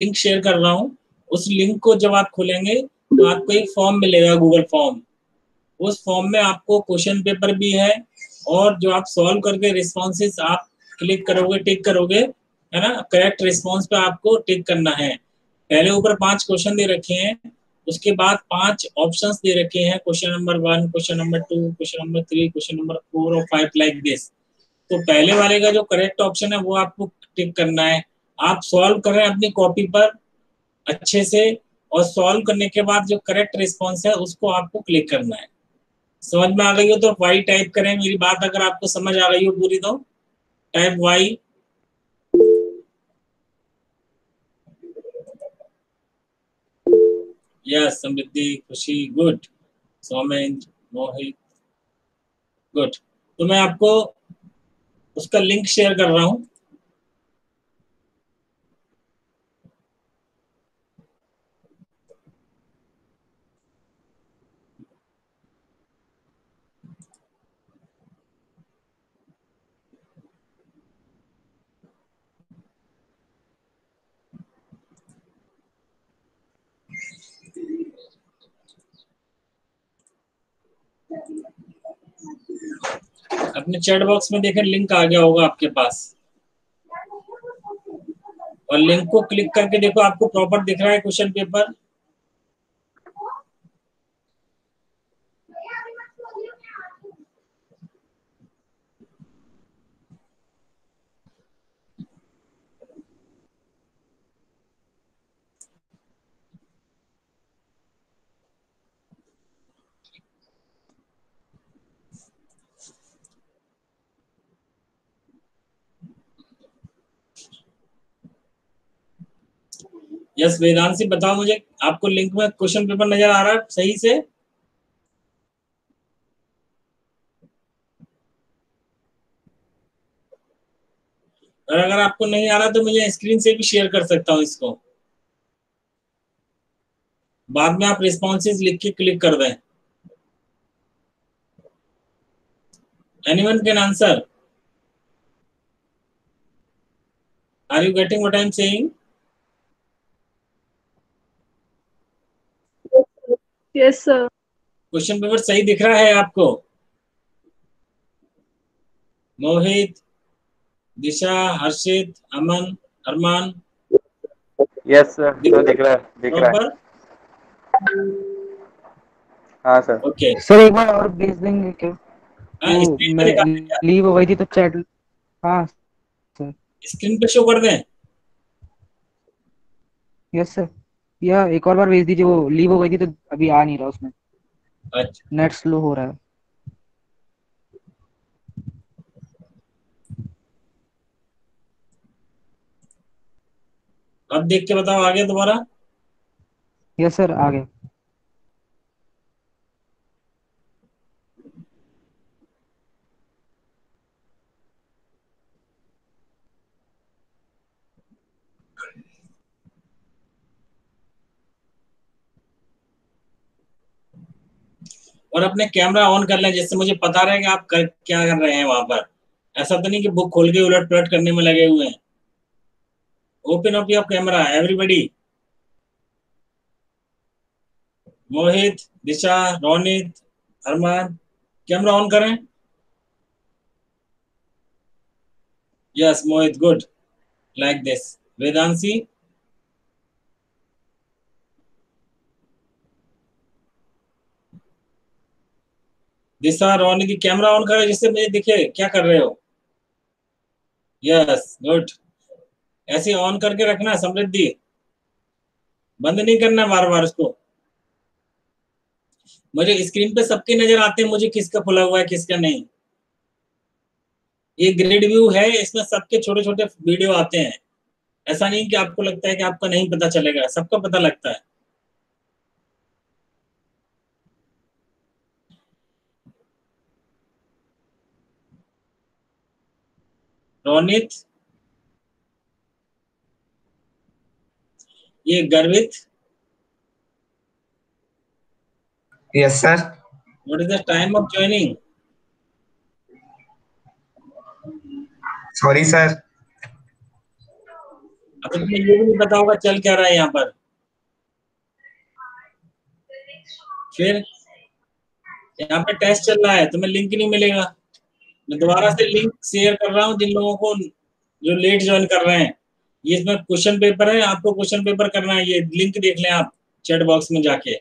Link share कर रहा हूँ, उस लिंक को जब आप खोलेंगे तो आपको एक फॉर्म मिलेगा, गूगल फॉर्म। उस फॉर्म में आपको क्वेश्चन पेपर भी है, और जो आप सॉल्व करके रिस्पॉन्सेस आप क्लिक करोगे, टिक करोगे, है ना, करेक्ट रिस्पॉन्स पे आपको टिक करना है। पहले ऊपर 5 क्वेश्चन दे रखे हैं, उसके बाद 5 ऑप्शंस दे रखे हैं, question number 1, question number 2, question number 3, question number 4 और 5, लाइक दिस। तो पहले वाले का जो करेक्ट ऑप्शन है वो आपको टिक करना है। आप सॉल्व कर रहे हैं अपनी कॉपी पर अच्छे से, और सॉल्व करने के बाद जो करेक्ट रिस्पॉन्स है उसको आपको क्लिक करना है। समझ में आ गई हो तो वाई टाइप करें। मेरी बात अगर आपको समझ आ गई हो पूरी तो टाइप वाई। यस, समृद्धि, खुशी, गुड। सौमेंद्र, मोहित, गुड। तो मैं आपको उसका लिंक शेयर कर रहा हूँ। अपने चैट बॉक्स में देखें, लिंक आ गया होगा आपके पास, और लिंक को क्लिक करके देखो, आपको प्रॉपर दिख रहा है क्वेश्चन पेपर। यस वेदांशी, बताओ मुझे, आपको लिंक में क्वेश्चन पेपर नजर आ रहा है सही से? और अगर आपको नहीं आ रहा तो मुझे स्क्रीन से भी शेयर कर सकता हूँ इसको, बाद में आप रिस्पॉन्सेज लिख के क्लिक कर दें। Anyone can answer? Are you getting what I am saying? Yes sir. Question paper सही दिख रहा है आपको? मोहित, दिशा, हर्षित, अमन, अरमान? यस सर, तो दिख रहा है, दिख रहा है। प्रॉपर? हाँ सर। ओके। सर एक बार और भेज देंगे क्या? वो स्क्रीन पे मैं दिखा दें क्या? लीव हो गई थी तो चैट। हाँ सर। स्क्रीन पे शो कर दें? Yes sir. या एक और बार भेज दीजिए, वो लीव हो गई थी तो अभी आ नहीं रहा उसमें, अच्छा, नेट स्लो हो रहा है। अब देख के बताओ, आगे दोबारा। यस सर, आ गया। और अपने कैमरा ऑन कर लें, जिससे मुझे पता रहे कि आप क्या कर रहे हैं वहां पर। ऐसा तो नहीं कि बुक खोल के उलट पलट करने में लगे हुए हैं। Open up your camera everybody. Mohit, Disha, Ronit, Arman, camera on करें। Yes Mohit, good, like this. Vedanshi? Disha, Ronit, camera on करें जिससे मुझे दिखे क्या कर रहे हो। Yes good. ऐसे ऑन करके रखना समृद्धि, बंद नहीं करना बार बार उसको। मुझे स्क्रीन पे सबके नजर आते हैं, मुझे किसका खुला हुआ है किसका नहीं। ये ग्रिड व्यू है, इसमें सबके छोटे छोटे वीडियो आते हैं। ऐसा नहीं कि आपको लगता है कि आपका नहीं पता चलेगा, सबका पता लगता है। रोनित, ये गर्वित, Yes, sir. What is the time of joining? Sorry, sir. अब तुम्हें ये भी नहीं पता होगा चल क्या रहा है यहाँ पर। फिर यहाँ पे टेस्ट चल रहा है, तुम्हें लिंक नहीं मिलेगा। मैं दोबारा से लिंक शेयर कर रहा हूँ जिन लोगों को जो लेट ज्वाइन कर रहे हैं। ये इसमें क्वेश्चन पेपर है, आपको क्वेश्चन पेपर करना है। ये लिंक देख लें आप चैट बॉक्स में जाके।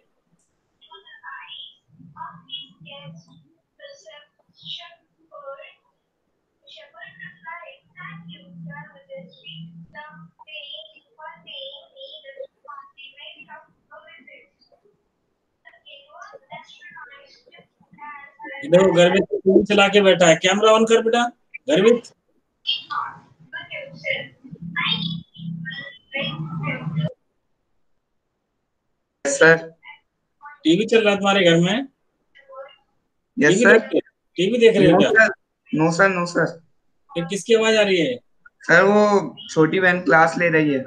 इधर गर्वित टीवी चला के बैठा है। कैमरा ऑन कर बेटा गर्वित। सर। टीवी चल रहा है तुम्हारे घर में? Yes sir. टीवी देख रहे हो नो क्या? Sir, no sir, no sir. फिर किसकी आवाज आ रही है? सर वो छोटी बहन क्लास ले रही है।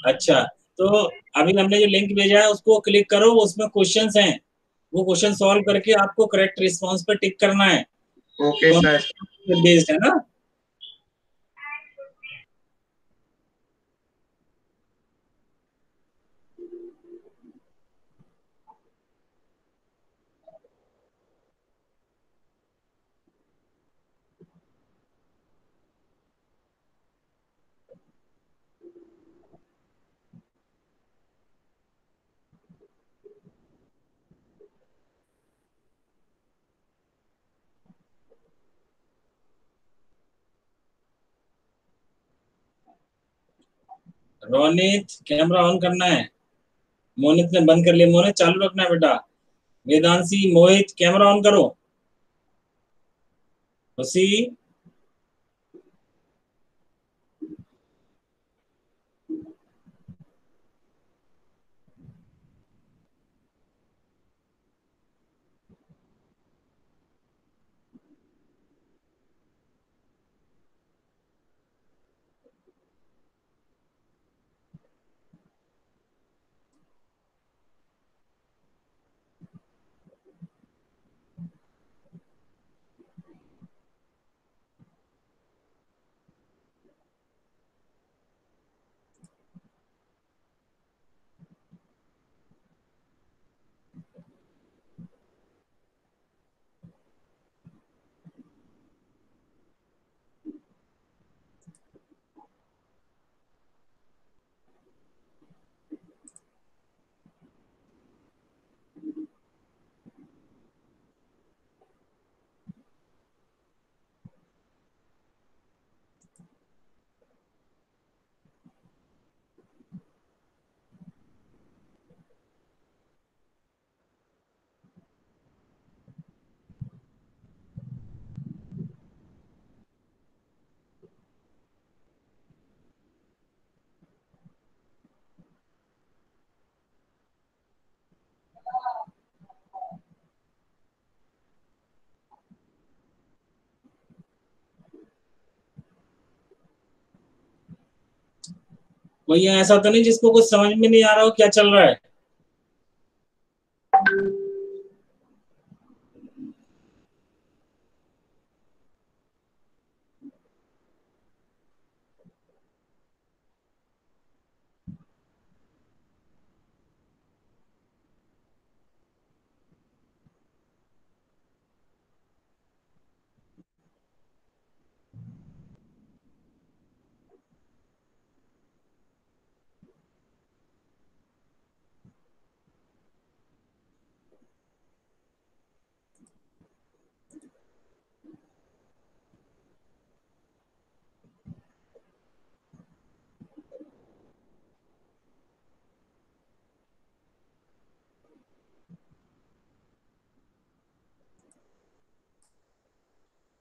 अच्छा, तो अभी हमने जो लिंक भेजा है उसको क्लिक करो, उसमें क्वेश्चंस हैं, वो क्वेश्चन सॉल्व करके आपको करेक्ट रिस्पांस पे टिक करना है। Okay sir. बेस्ड है ना। रोनित कैमरा ऑन करना है। मोनित ने बंद कर लिया। मोनित चालू रखना है बेटा। वेदांशी मोहित कैमरा ऑन करो। खुशी कोई ऐसा तो नहीं जिसको कुछ समझ में नहीं आ रहा हो क्या चल रहा है?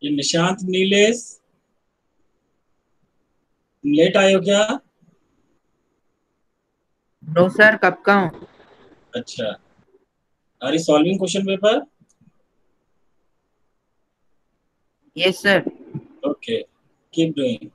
ये निशांत नीलेश लेट आए हो क्या? नो सर, कब का हूँ। अच्छा, are you solving question paper? Yes sir. Okay, keep doing.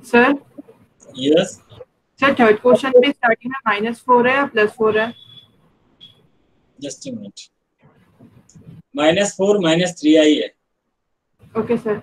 Sir yes sir third question पे स्टार्टिंग में -4 है या +4 है? जस्ट अ मिनट, -4 -3 आई है। Okay sir.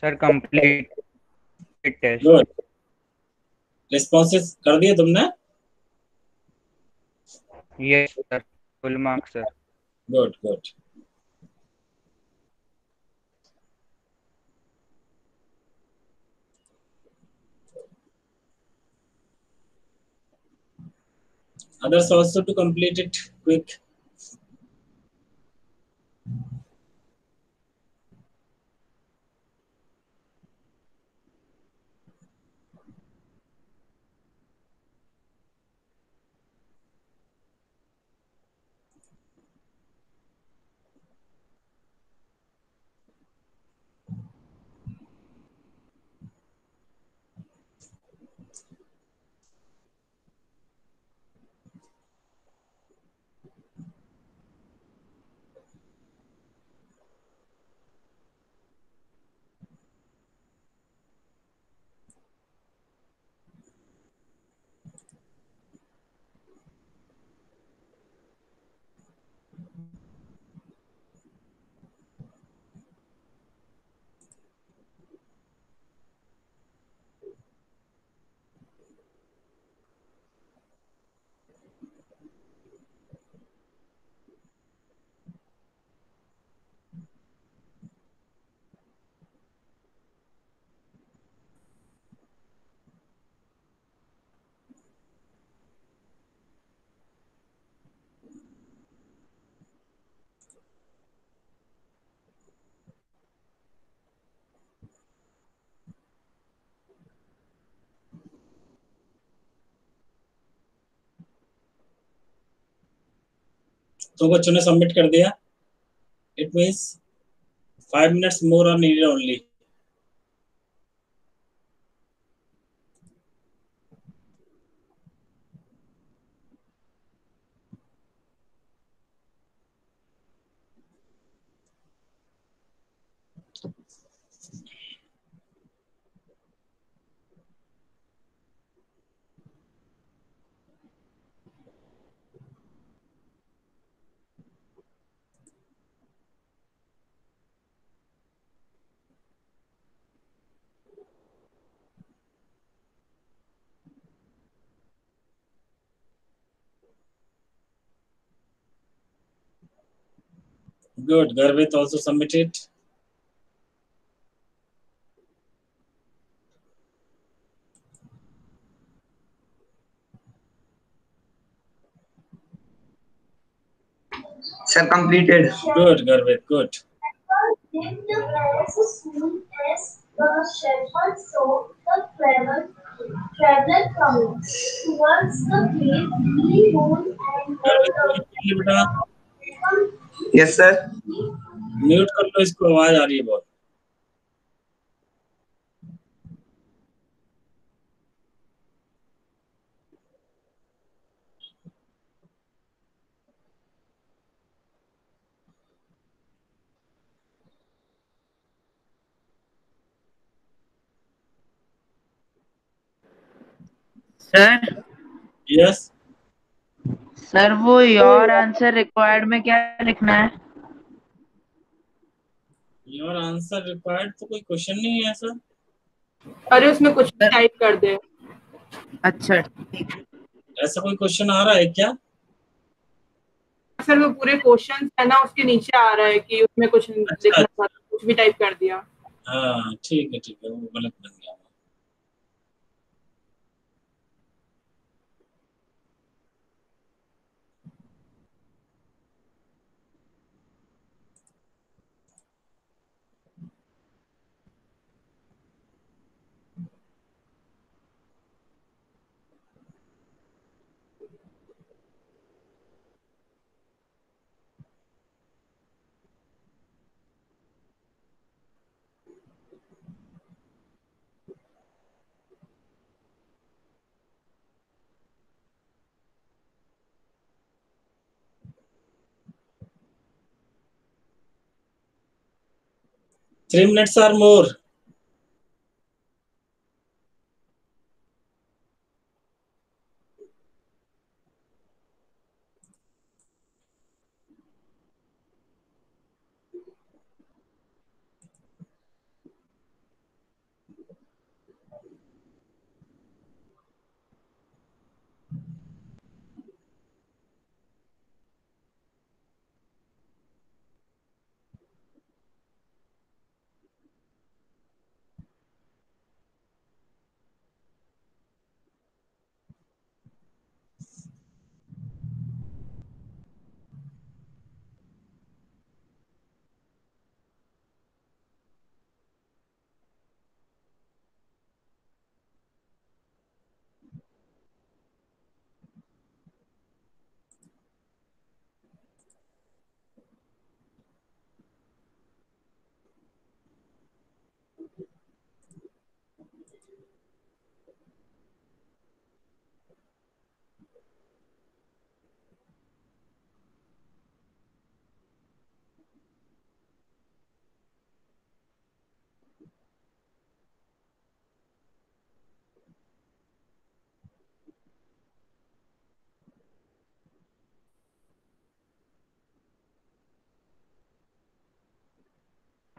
Sir complete test. Good, responses कर दिए तुमने? Yes sir, full marks sir. Good good. Others also to complete it quick. तो बच्चों ने सबमिट कर दिया. It means 5 minutes more are needed only. Good. Garvit also submitted. Sir, completed. Good, Garvit. Good. Did the as soon as the shepherd saw the traveler coming towards the gate, he moved and Garvit, heard बेटा Yes, sir. Mute कर लो इसको, आवाज आ रही है बहुत. Sir yes. Sir वो your answer required में क्या लिखना है? योर आंसर रिक्वायर्ड तो कोई क्वेश्चन नहीं है सर. अरे उसमें कुछ टाइप कर दे. अच्छा ऐसा कोई क्वेश्चन आ रहा है क्या? सर वो पूरे क्वेश्चन है ना, उसके नीचे आ रहा है कि उसमें कुछ लिखना था, कुछ भी टाइप कर दिया. हाँ ठीक है, वो गलत बन गया. 3 minutes or more.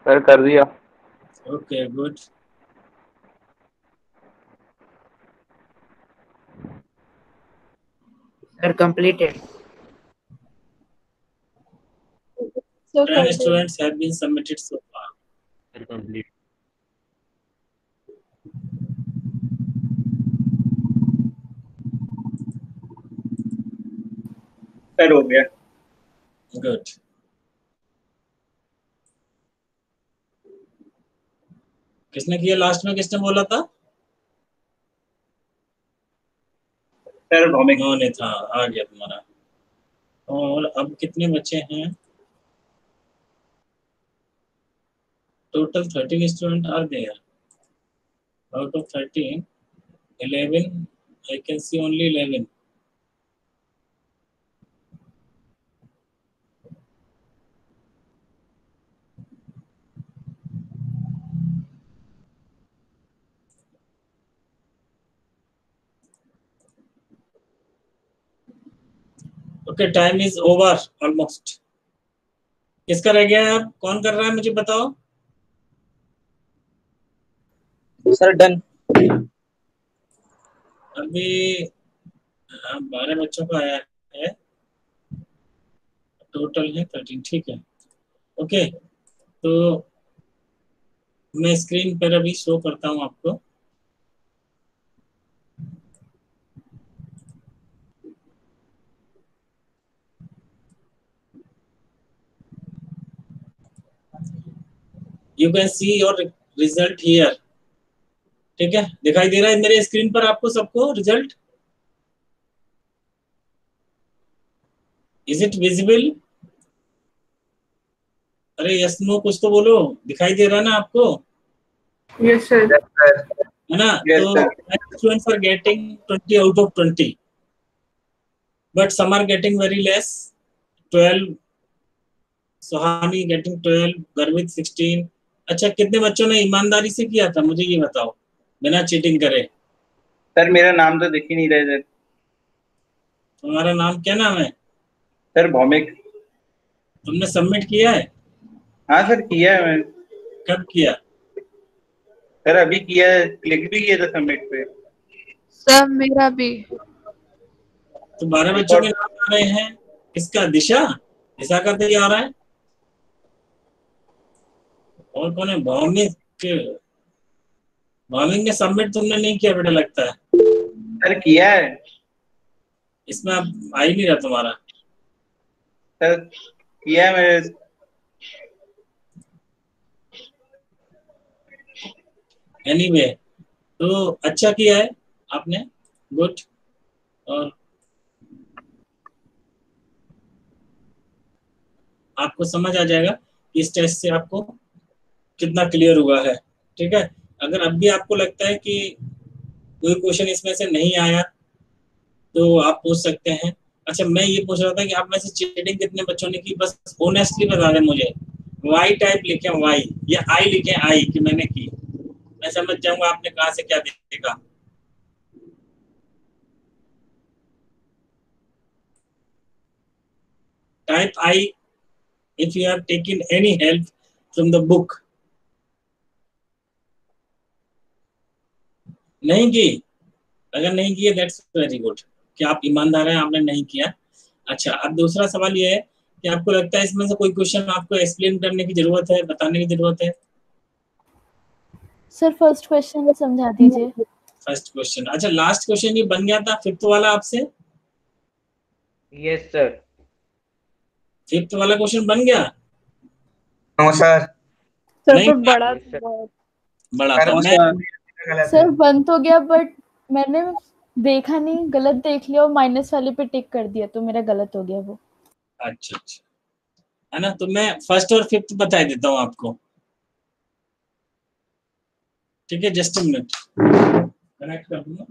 सर कर दिया. Okay, good. Sir completed. 10 students have been submitted so far. Sir complete. Sir हो गया. Good. किसने किया लास्ट में? किसने बोला था? सर भौमिक. उन्होंने था. आ गया तुम्हारा. और अब कितने बचे हैं? Total 13 student are there. Out of 13, 11, I can see only 11. Okay, time is over almost. किसका रह गया है? अब कौन कर रहा है मुझे बताओ. Sir done. अभी 12 बच्चों का आया है. टोटल है 13. ठीक है. ओके, तो मैं स्क्रीन पर अभी शो करता हूँ आपको. You can see your result here. ठीक है, दिखाई दे रहा है मेरे स्क्रीन पर आपको सबको रिजल्ट? Is it visible? अरे यस नो कुछ तो बोलो. दिखाई दे रहा है ना आपको? Yes sir. है ना? Yes, तो sir. Students are getting 20 out of 20, but some are getting very less. 12, Suhani getting 12, गर्वित 16. अच्छा, कितने बच्चों ने ईमानदारी से किया था मुझे ये बताओ, बिना चीटिंग करे? सर मेरा नाम तो दिख ही नहीं रहा है सर. तुम्हारा नाम क्या नाम है? सर भौमिक. तुमने सबमिट किया है? हाँ सर किया है मैं. कब किया? सर अभी किया है, क्लिक भी किया था सबमिट पे. सर मेरा भी. तो 12 बच्चों के नाम आ रहे हैं. किसका? दिशा? दिशा का तो ये आ रहा है. और कौन है? भौमिक. भौमिक ने सबमिट तुमने नहीं किया बेटा लगता है. सर किया है. इसमें अब आ ही नहीं रहा तुम्हारा. सर किया है मैं. एनीवे, तो अच्छा किया है आपने. गुड. और आपको समझ आ जाएगा कि इस टेस्ट से आपको कितना क्लियर हुआ है. ठीक है. अगर अब भी आपको लगता है कि कोई क्वेश्चन इसमें से नहीं आया तो आप पूछ सकते हैं. अच्छा, मैं ये पूछ रहा था कि आप में से चीटिंग कितने बच्चों ने की? बस ऑनेस्टली बता दें मुझे. वाई टाइप लिखे, वाई, या आई लिखे, आई कि मैंने की. मैं समझ जाऊंगा आपने कहां से क्या देखा. Type I if you have taken any help from the book. नहीं की? अगर नहीं किए दैट्स वेरी गुड कि आप ईमानदार हैं, आपने नहीं किया. अच्छा, अब दूसरा सवाल ये है कि आपको लगता है इसमें से कोई क्वेश्चन आपको एक्सप्लेन करने की जरूरत है, बताने की जरूरत है? सर फर्स्ट क्वेश्चन समझा दीजिए. First question. अच्छा, लास्ट क्वेश्चन ये बन गया था फिफ्थ वाला आपसे? Yes sir. फिफ्थ वाला क्वेश्चन बन गया? No sir. सर नहीं, पर बड़ा Yes, sir. बहुत. बड़ा था. नो मैं सर. सर बन तो गया बट मैंने देखा नहीं, गलत देख लिया और माइनस वाले पे टिक कर दिया तो मेरा गलत हो गया वो. अच्छा अच्छा, है ना? तो मैं फर्स्ट और फिफ्थ बता देता हूँ आपको. ठीक है, जस्ट अ मिनट, कनेक्ट कर दूंगा.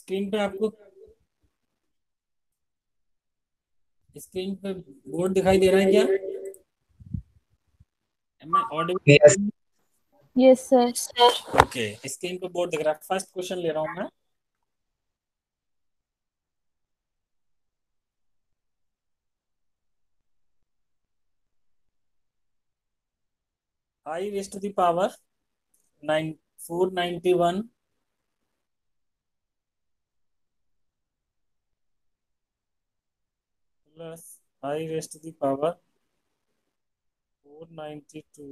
स्क्रीन पे आपको स्क्रीन पे बोर्ड दिखाई दे रहा है क्या? Am I audible? Yes yes sir. Okay, screen पे बोर्ड दिख रहा है। फर्स्ट क्वेश्चन ले रहा हूं मैं। I raised to the power 491 plus I raised to the power 492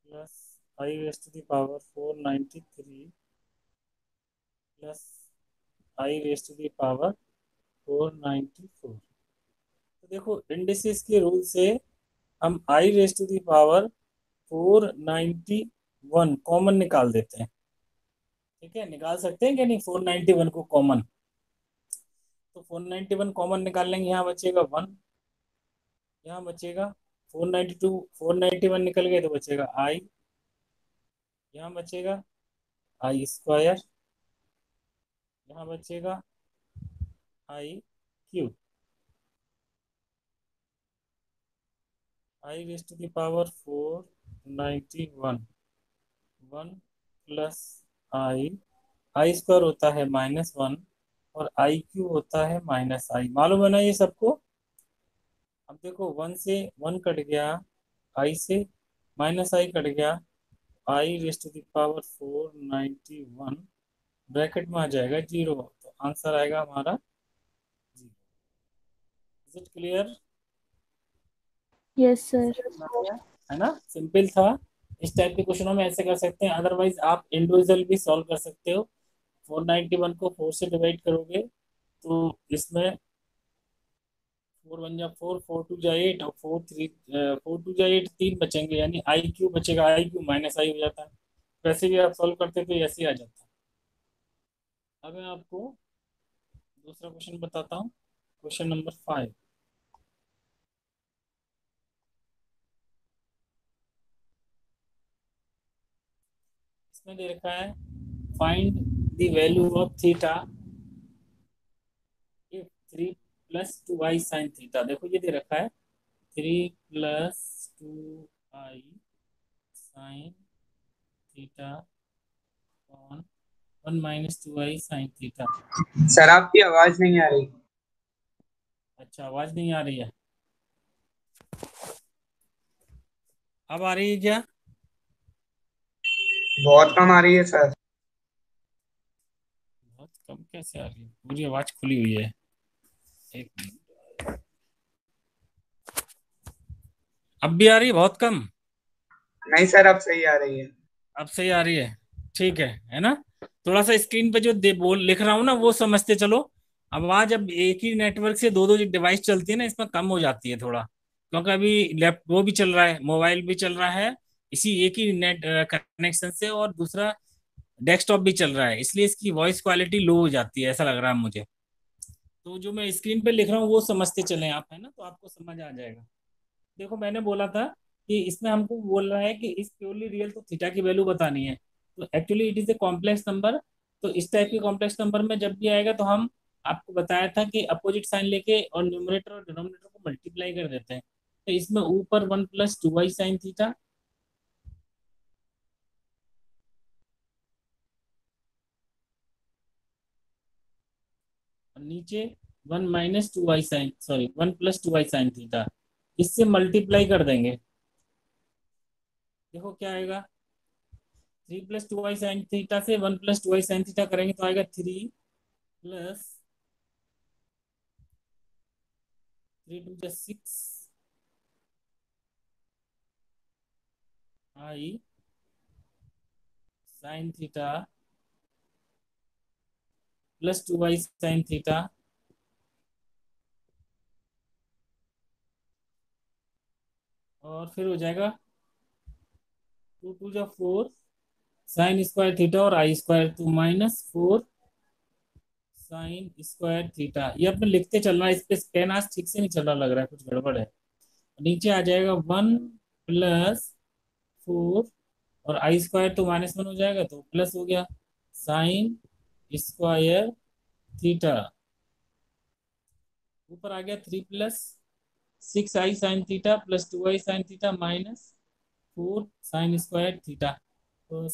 plus I raised to the power 493 plus I raised to the power 494। तो देखो इंडिसेस के रूल से हम I raised to the power 491 common निकाल देते हैं। ठीक है, निकाल सकते हैं कि नहीं 491 को कॉमन? तो 491 कॉमन निकाल लेंगे, यहाँ बचेगा 1, यहाँ बचेगा 492, 491 निकल गए तो बचेगा I, यहाँ बचेगा I स्क्वायर, यहाँ बचेगा I cube. I raised to the power 491 1 plus I square होता है -1 और आई क्यूब होता है -i। मालूम है ना ये सबको? अब देखो 1 से 1 कट गया, आई से -i कट गया, i raise to the power 491 bracket में आ जाएगा 0, तो आंसर आएगा हमारा 0। Is it clear? Yes sir. है ना, सिंपल था। इस टाइप के क्वेश्चनों में ऐसे कर सकते हैं, अदरवाइज आप इंडिविजुअल भी सॉल्व कर सकते हो। 491 को 4 से डिवाइड करोगे तो इसमें 4 1 जा 4, 4 2 जा 8 और 4 2 जा 8, 3 बचेंगे, यानी आई क्यू बचेगा, आई क्यू माइनस आई हो जाता है। वैसे भी आप सॉल्व करते तो ऐसे ही आ जाता। अब मैं आपको दूसरा क्वेश्चन बताता हूँ, क्वेश्चन नंबर 5। इसमें दे रखा है find the value of theta if 3 + 2i sin theta. देखो ये दे रखा है 3 + 2i sin theta on 1 - 2i sin theta. Sir आपकी आवाज नहीं आ रही। अच्छा, आवाज नहीं आ रही है? अब आ रही है क्या? बहुत कम आ रही है सर। बहुत कम कैसे आ रही है? पूरी आवाज खुली हुई है। एक मिनट, अब भी आ रही है बहुत कम? नहीं सर अब सही आ रही है। अब सही आ रही है, ठीक है ना? थोड़ा सा स्क्रीन पे जो बोल लिख रहा हूँ ना वो समझते चलो। आवाज अब एक ही नेटवर्क से दो दो डिवाइस चलती है ना, इसमें कम हो जाती है थोड़ा, क्योंकि अभी लैप वो भी चल रहा है, मोबाइल भी चल रहा है इसी एक ही नेट कनेक्शन से, और दूसरा डेस्कटॉप भी चल रहा है, इसलिए इसकी वॉइस क्वालिटी लो हो जाती है, ऐसा लग रहा है मुझे। तो जो मैं स्क्रीन पे लिख रहा हूँ वो समझते चले आप, है ना, तो आपको समझ आ जाएगा। देखो मैंने बोला था कि इसमें हमको बोल रहा है कि इस प्योरली रियल, तो थीटा की वैल्यू बतानी है। तो actually it is a complex number. तो इस टाइप के कॉम्प्लेक्स नंबर में जब भी आएगा तो हम आपको बताया था कि अपोजिट साइन लेके और न्यूमरेटर और डिनोमिनेटर को मल्टीप्लाई कर देते हैं। तो इसमें ऊपर 1 + 2i sin थीटा, और नीचे 1 - 2i sin, sorry 1 + 2i sin theta, इससे मल्टीप्लाई कर देंगे। देखो क्या आएगा, 3 + 2i sin थीटा से 1 + 2i sin थीटा करेंगे तो आएगा 3 + 3 2 6 i sin theta plus 2i sin theta, और फिर हो जाएगा 2 2 4 sin स्क्वायर थीटा और i स्क्वायर, तो -4 sin स्क्वायर थीटा। ये अपने लिखते चलना, इस पे पेन आज ठीक से नहीं चल रहा, लग रहा है कुछ गड़बड़ है। नीचे आ जाएगा 1 + 4 और i स्क्वायर तो -1 हो जाएगा, तो प्लस हो गया sin स्क्वायर थीटा, ऊपर आ गया 3 plus 6i sine theta plus 2i sine theta minus 4 sine square theta. तो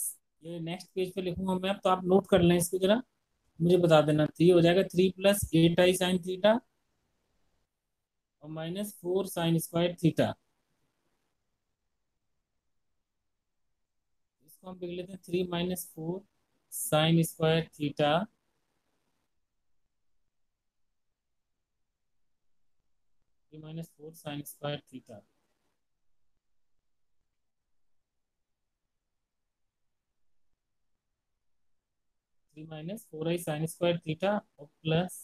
ये नेक्स्ट पेज पे लिखूंगा मैं, तो आप नोट कर लें इसको जरा, मुझे बता देना। 3 हो जाएगा 3 प्लस 8i साइन थीटा और माइनस 4 साइन स्क्वायर थीटा। इसको हम लिख लेते हैं 3 minus 4 sine square theta, 3 minus 4 sine square theta. Minus 4i sine square theta और plus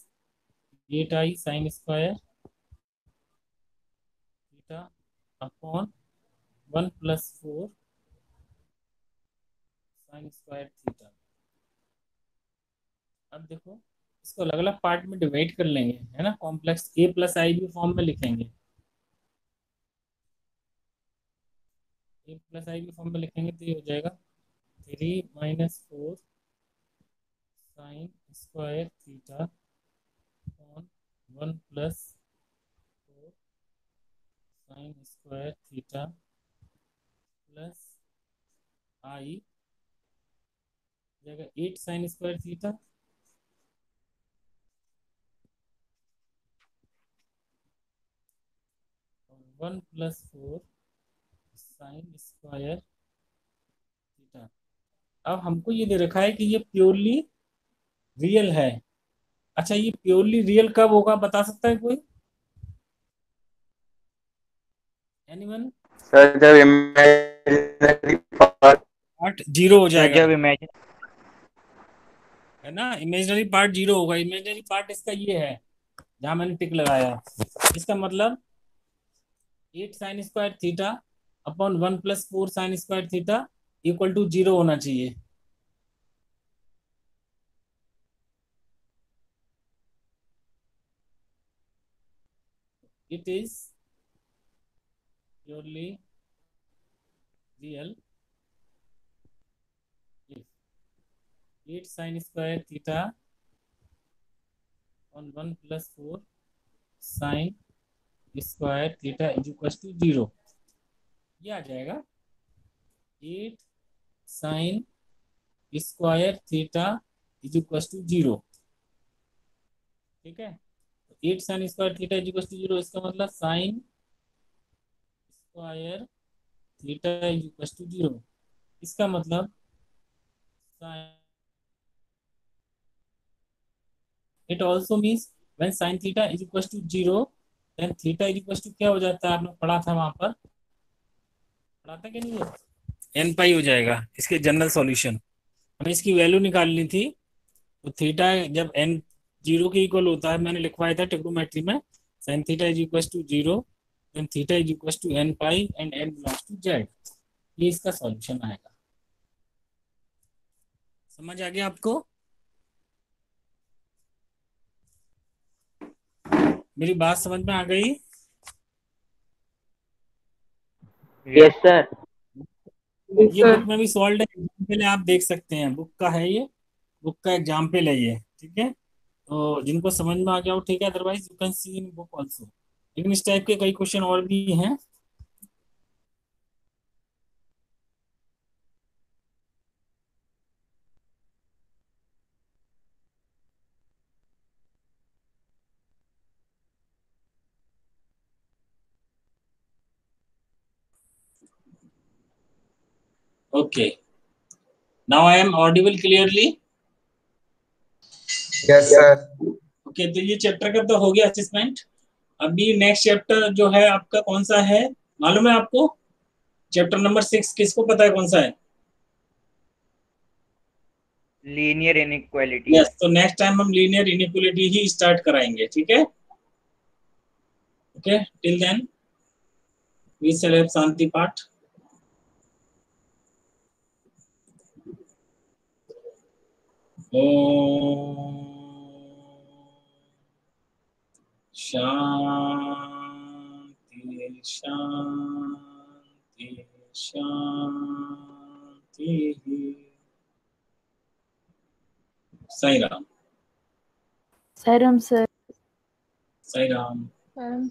8i sine square theta upon 1 plus 4 sine square theta. अब देखो इसको अलग अलग पार्ट में डिवाइड कर लेंगे, है ना, कॉम्प्लेक्स a प्लस आई भी फॉर्म में लिखेंगे, a प्लस आई भी फॉर्म में लिखेंगे तो ये हो जाएगा 3 minus 4 sine square theta upon 1 plus 4 sine square theta plus i जाएगा 8 साइन स्क्वायर थीटा और 1 प्लस 4 साइन स्क्वायर थीटा। अब हमको ये दे रखा है कि ये प्योरली रियल है। अच्छा, ये प्योरली रियल कब होगा बता सकता है कोई? एनीवन? सर जब इमेजिनरी पार्ट जीरो हो जाएगा, जब इमेजिन है ना, इमेजिनरी पार्ट जीरो होगा। इमेजिनरी पार्ट इसका ये है जहां मैंने टिक लगाया, इसका मतलब 8 sine square theta upon 1 plus 4 sine square theta equal to 0 होना चाहिए। It is purely real if 8 sin square theta on 1 plus 4 sin square theta is equals to 0। ये आ जाएगा 8 sin square theta is equals to 0। ठीक है, 8 sine square theta is equals to 0, इसका मतलब sine square theta is equals to 0। इसका मतलब it also means when sine theta is equals to 0 then theta is equals to क्या हो जाता है, आपने पढ़ा था वहां पर, पढ़ा था कि नहीं, एन पाई हो जाएगा। इसके जनरल सॉल्यूशन हमें इसकी वैल्यू निकालनी थी, तो थीटा जब एन 0 के इक्वल होता है, मैंने लिखवाया था ट्रिग्नोमेट्री में, sine theta is equal to 0 then theta is equal to N pi and N belongs to Z. ये इसका सॉल्यूशन आएगा। समझ आ गया आपको? मेरी बात समझ में आ गई? Yes sir. ये बुक में भी सॉल्व है, एग्जाम्पल है, आप देख सकते हैं, बुक का है ये, बुक का एग्जाम्पल है ये। ठीक है, तो जिनको समझ में आ गया वो ठीक है, otherwise you can see in book also. लेकिन इस टाइप के कई क्वेश्चन और भी हैं। Okay, now I am audible clearly? Yes sir. Okay, तो ये चैप्टर का तो हो गया असेसमेंट। अभी नेक्स्ट चैप्टर जो है आपका कौन सा है मालूम है आपको? चैप्टर नंबर 6 किसको पता है कौन सा है? Linear inequality. यस, तो नेक्स्ट टाइम हम लीनियर इनइक्वालिटी ही स्टार्ट कराएंगे। ठीक है, okay, till then we shall have shanti paath. ओम शांति शांति शांति। साई राम। सरम सर। साई राम। सरम